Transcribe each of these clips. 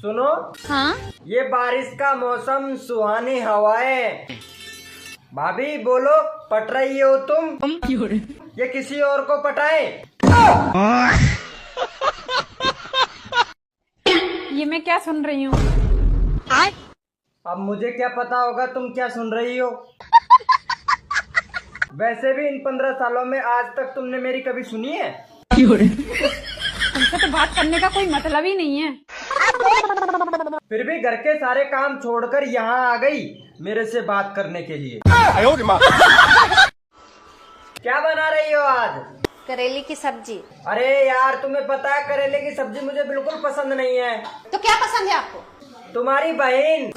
सुनो। हाँ ये बारिश का मौसम, सुहानी हवाएं। भाभी बोलो, पट रही हो तुम? ये किसी और को पटाए? ये मैं क्या सुन रही हूँ? अब मुझे क्या पता होगा तुम क्या सुन रही हो। वैसे भी इन 15 सालों में आज तक तुमने मेरी कभी सुनी है? तुमसे तो बात करने का कोई मतलब ही नहीं है। फिर भी घर के सारे काम छोड़कर यहाँ आ गई मेरे से बात करने के लिए। क्या बना रही हो आज? करेले की सब्जी। अरे यार, तुम्हें पता है करेले की सब्जी मुझे बिल्कुल पसंद नहीं है। तो क्या पसंद है आपको? तुम्हारी बहन।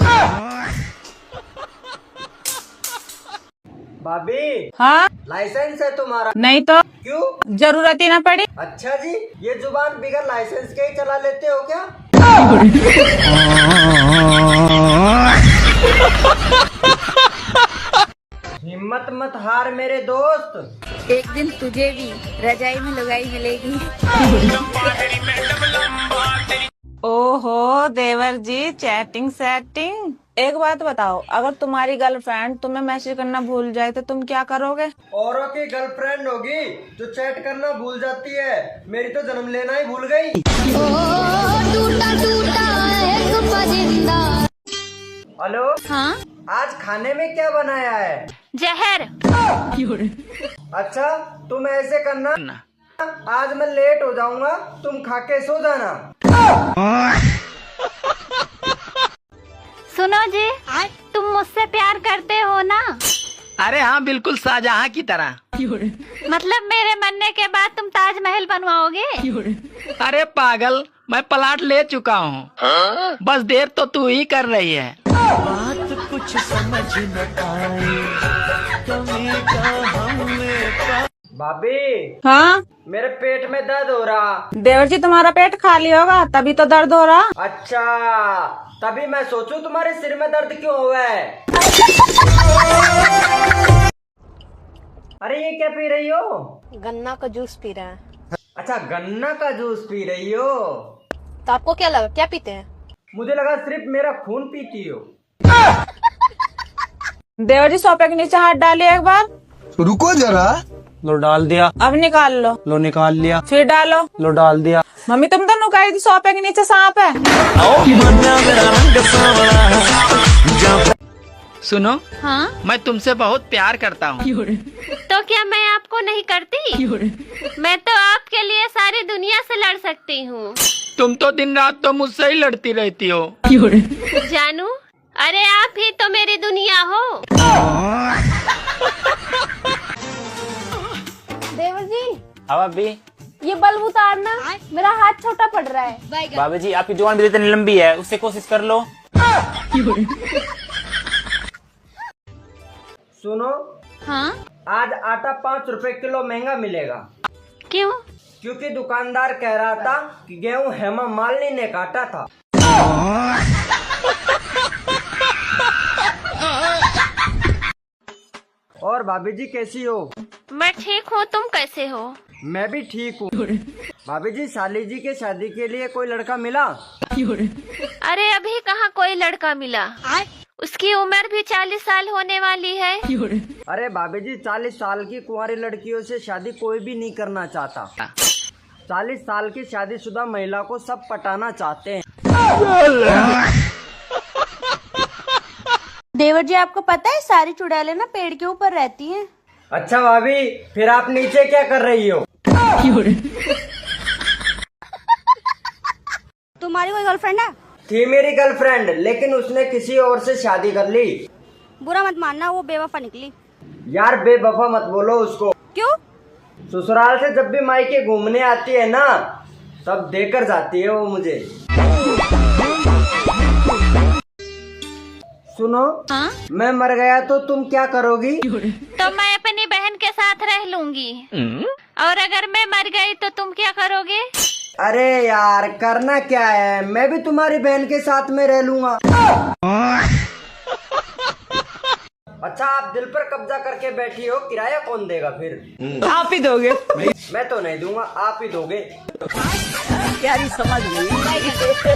भाभी। हाँ लाइसेंस है तुम्हारा? नहीं तो क्यों? जरूरत ही ना पड़ी। अच्छा जी, ये जुबान बिगर लाइसेंस के ही चला लेते हो क्या? हिम्मत मत हार मेरे दोस्त। एक दिन तुझे भी रजाई में लुगाई मिलेगी। ओहो देवर जी, चैटिंग सेटिंग। एक बात बताओ, अगर तुम्हारी गर्लफ्रेंड तुम्हें मैसेज करना भूल जाए तो तुम क्या करोगे? औरों की गर्लफ्रेंड होगी जो चैट करना भूल जाती है, मेरी तो जन्म लेना ही भूल गई। हेलो। हाँ आज खाने में क्या बनाया है? जहर। अच्छा, तुम ऐसे करना, आज मैं लेट हो जाऊंगा, तुम खा के सो जाना। सुनो जी, तुम मुझसे प्यार करते हो ना? अरे हाँ, बिल्कुल शाहजहां की तरह। मतलब मेरे मरने के बाद तुम ताजमहल बनवाओगे? अरे पागल, मैं प्लाट ले चुका हूँ, बस देर तो तू ही कर रही है। बात कुछ समझ न आए, कमी का हमें। भाभी। हाँ मेरे पेट में दर्द हो रहा। देवर जी, तुम्हारा पेट खाली होगा तभी तो दर्द हो रहा। अच्छा, तभी मैं सोचूं तुम्हारे सिर में दर्द क्यों हुआ है। अरे ये क्या पी रही हो? गन्ना का जूस पी रहा है। अच्छा, गन्ना का जूस पी रही हो? तो आपको क्या लगा, क्या पीते हैं? मुझे लगा सिर्फ मेरा खून पीती हो। देवर जी, सोफे के नीचे हाथ डालिए एक बार। रुको जरा। लो डाल दिया। अब निकाल लो। लो निकाल लिया। फिर डालो। लो डाल दिया। मम्मी, तुम तो नुकाई थी सोफे के नीचे सांप है। सुनो। हाँ? मैं तुमसे बहुत प्यार करता हूँ। तो क्या मैं आपको नहीं करती? मैं तो आपके लिए सारी दुनिया से लड़ सकती हूँ। तुम तो दिन रात तो मुझसे ही लड़ती रहती हो। जानू, अरे आप ही तो मेरी दुनिया हो। देवर जी। अब अभी ये बल्ब उतारना, मेरा हाथ छोटा पड़ रहा है। बाबा जी, आपकी जुबान भी इतनी लंबी है, उससे कोशिश कर लो। सुनो। हाँ? आज आटा 5 रुपए किलो महंगा मिलेगा। क्यों? क्योंकि दुकानदार कह रहा था कि गेहूं हेमा मालिनी ने काटा था। और भाभी जी कैसी हो? मैं ठीक हूँ, तुम कैसे हो? मैं भी ठीक हूँ। भाभी जी, साली जी के शादी के लिए कोई लड़का मिला? अरे अभी कहाँ कोई लड़का मिला, उसकी उम्र भी 40 साल होने वाली है। अरे भाभी जी, 40 साल की कुंवारी लड़कियों से शादी कोई भी नहीं करना चाहता। 40 साल की शादीशुदा महिला को सब पटाना चाहते हैं। देवर जी, आपको पता है सारी चुड़ैलें ना पेड़ के ऊपर रहती हैं। अच्छा भाभी, फिर आप नीचे क्या कर रही हो? तुम्हारी कोई गर्लफ्रेंड है? थी मेरी गर्लफ्रेंड, लेकिन उसने किसी और से शादी कर ली। बुरा मत मानना, वो बेवफा निकली। यार बेवफा मत बोलो उसको। क्यों? ससुराल से जब भी मायके घूमने आती है ना, तब देकर जाती है वो मुझे। सुनो। हाँ? मैं मर गया तो तुम क्या करोगी? तो मैं अपनी बहन के साथ रह लूंगी। और अगर मैं मर गई तो तुम क्या करोगे? अरे यार, करना क्या है, मैं भी तुम्हारी बहन के साथ में रह लूंगा। अच्छा, आप दिल पर कब्जा करके बैठी हो, किराया कौन देगा फिर? आप ही दोगे। मैं तो नहीं दूंगा, आप ही दोगे। प्यारी समझ गई।